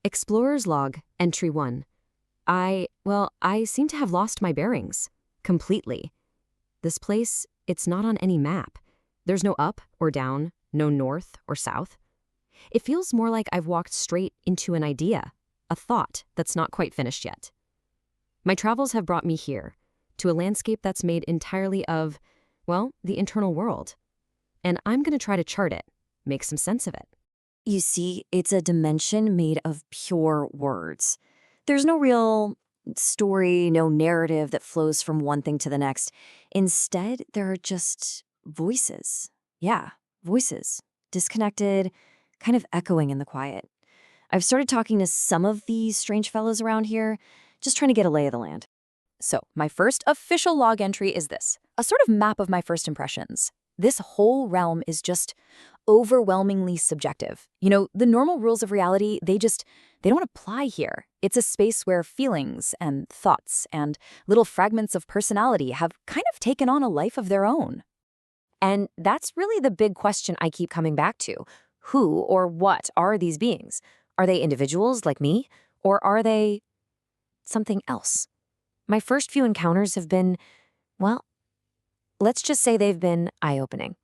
Explorer's Log, Entry 1. I seem to have lost my bearings. Completely. This place, it's not on any map. There's no up or down, no north or south. It feels more like I've walked straight into an idea, a thought that's not quite finished yet. My travels have brought me here, to a landscape that's made entirely of, the internal world. And I'm going to try to chart it, make some sense of it. You see, it's a dimension made of pure words. There's no real story, no narrative that flows from one thing to the next. Instead, there are just voices. Yeah, voices. Disconnected, kind of echoing in the quiet. I've started talking to some of these strange fellows around here, just trying to get a lay of the land. So, my first official log entry is this, a sort of map of my first impressions. This whole realm is just overwhelmingly subjective. The normal rules of reality, they don't apply here. It's a space where feelings and thoughts and little fragments of personality have kind of taken on a life of their own. And that's really the big question I keep coming back to. Who or what are these beings? Are they individuals like me? Or are they something else? My first few encounters have been, let's just say they've been eye-opening.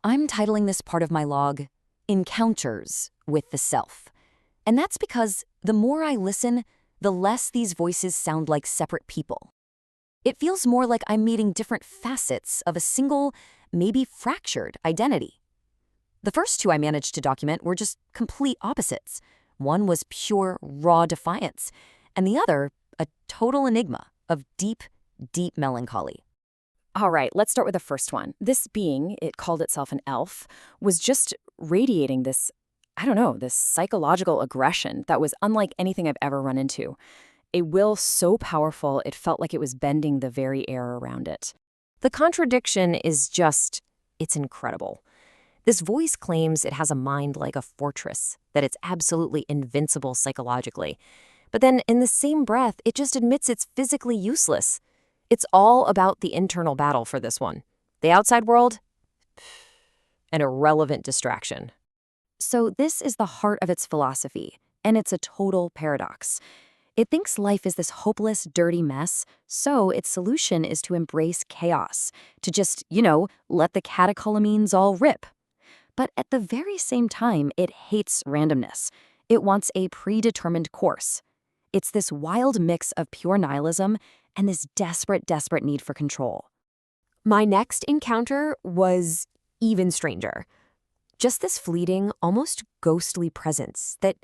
I'm titling this part of my log, Encounters with the Self. And that's because the more I listen, the less these voices sound like separate people. It feels more like I'm meeting different facets of a single, maybe fractured identity. The first two I managed to document were just complete opposites. One was pure, raw defiance, and the other, a total enigma of deep, deep melancholy. All right, let's start with the first one. This being, it called itself an elf, was just radiating this psychological aggression that was unlike anything I've ever run into. A will so powerful, it felt like it was bending the very air around it. The contradiction is it's incredible. This voice claims it has a mind like a fortress, that it's absolutely invincible psychologically. But then in the same breath, it just admits it's physically useless. It's all about the internal battle for this one. The outside world? An irrelevant distraction. So this is the heart of its philosophy, and it's a total paradox. It thinks life is this hopeless, dirty mess, so its solution is to embrace chaos, to just, let the catecholamines all rip. But at the very same time, it hates randomness. It wants a predetermined course. It's this wild mix of pure nihilism and this desperate, desperate need for control. My next encounter was even stranger. Just this fleeting, almost ghostly presence that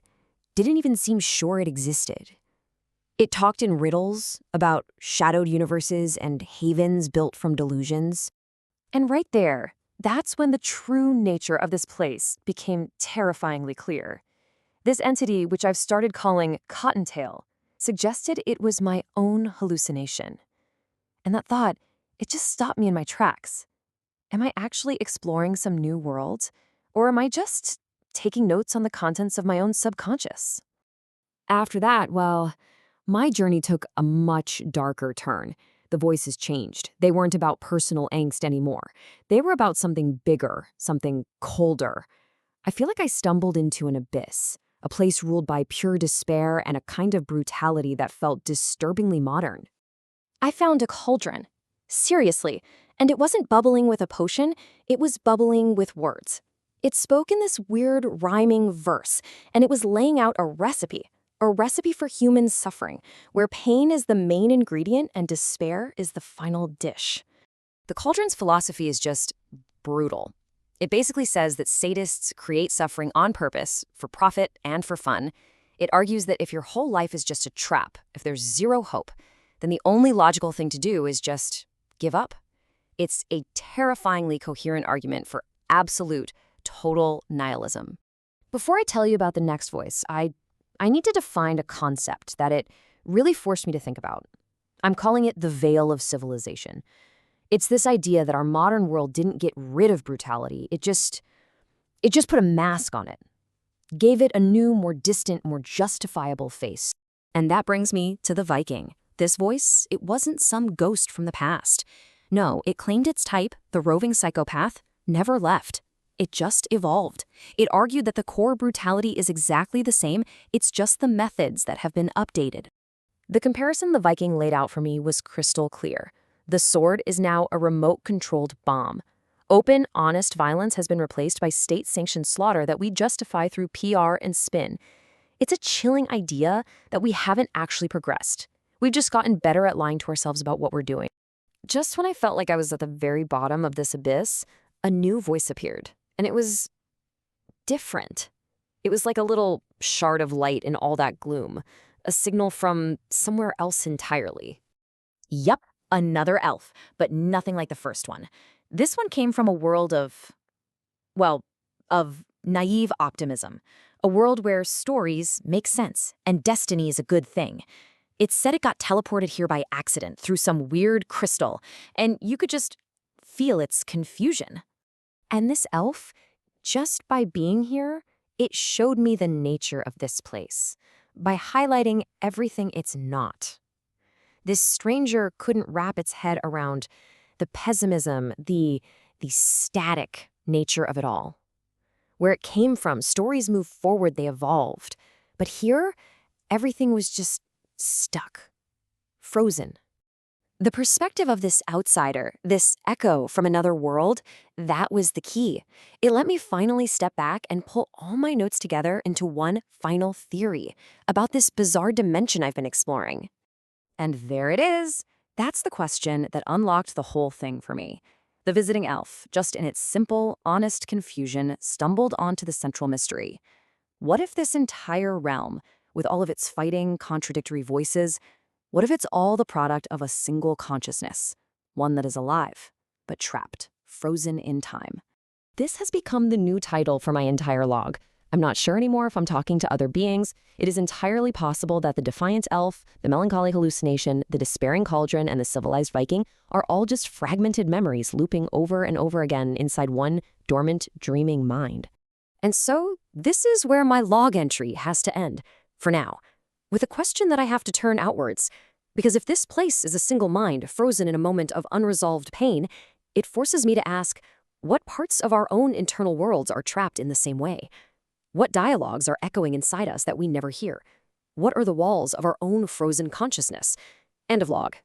didn't even seem sure it existed. It talked in riddles about shadowed universes and havens built from delusions. And right there, that's when the true nature of this place became terrifyingly clear. This entity, which I've started calling Cottontail, suggested it was my own hallucination. And that thought, it just stopped me in my tracks. Am I actually exploring some new world? Or am I just taking notes on the contents of my own subconscious? After that, my journey took a much darker turn. The voices changed. They weren't about personal angst anymore. They were about something bigger, something colder. I feel like I stumbled into an abyss, a place ruled by pure despair and a kind of brutality that felt disturbingly modern. I found a cauldron. Seriously. And it wasn't bubbling with a potion, it was bubbling with words. It spoke in this weird rhyming verse, and it was laying out a recipe for human suffering, where pain is the main ingredient and despair is the final dish. The cauldron's philosophy is just brutal. It basically says that sadists create suffering on purpose, for profit and for fun. It argues that if your whole life is just a trap, if there's zero hope, then the only logical thing to do is just give up. It's a terrifyingly coherent argument for absolute, total nihilism. Before I tell you about the next voice, I need to define a concept that it really forced me to think about. I'm calling it the veil of civilization. It's this idea that our modern world didn't get rid of brutality. It just put a mask on it, gave it a new, more distant, more justifiable face. And that brings me to the Viking. This voice, it wasn't some ghost from the past. No, it claimed its type, the roving psychopath, never left. It just evolved. It argued that the core brutality is exactly the same, it's just the methods that have been updated. The comparison the Viking laid out for me was crystal clear. The sword is now a remote-controlled bomb. Open, honest violence has been replaced by state-sanctioned slaughter that we justify through PR and spin. It's a chilling idea that we haven't actually progressed. We've just gotten better at lying to ourselves about what we're doing. Just when I felt like I was at the very bottom of this abyss, a new voice appeared, and it was different. It was like a little shard of light in all that gloom, a signal from somewhere else entirely. Yup, another elf, but nothing like the first one. This one came from a world of, well, of naive optimism, a world where stories make sense and destiny is a good thing. It said it got teleported here by accident through some weird crystal, and you could just feel its confusion. And this elf, just by being here, it showed me the nature of this place, by highlighting everything it's not. This stranger couldn't wrap its head around the pessimism, the static nature of it all. Where it came from, stories moved forward, they evolved. But here, everything was just stuck, frozen. The perspective of this outsider, this echo from another world, that was the key. It let me finally step back and pull all my notes together into one final theory about this bizarre dimension I've been exploring. And there it is. That's the question that unlocked the whole thing for me. The visiting elf, just in its simple, honest confusion, stumbled onto the central mystery. What if this entire realm, with all of its fighting, contradictory voices, what if it's all the product of a single consciousness, one that is alive, but trapped, frozen in time? This has become the new title for my entire log. I'm not sure anymore if I'm talking to other beings. It is entirely possible that the defiant elf, the melancholy hallucination, the despairing cauldron, and the civilized Viking are all just fragmented memories looping over and over again inside one dormant, dreaming mind. And so, this is where my log entry has to end, for now, with a question that I have to turn outwards. Because if this place is a single mind frozen in a moment of unresolved pain, it forces me to ask, what parts of our own internal worlds are trapped in the same way? What dialogues are echoing inside us that we never hear? What are the walls of our own frozen consciousness? End of log.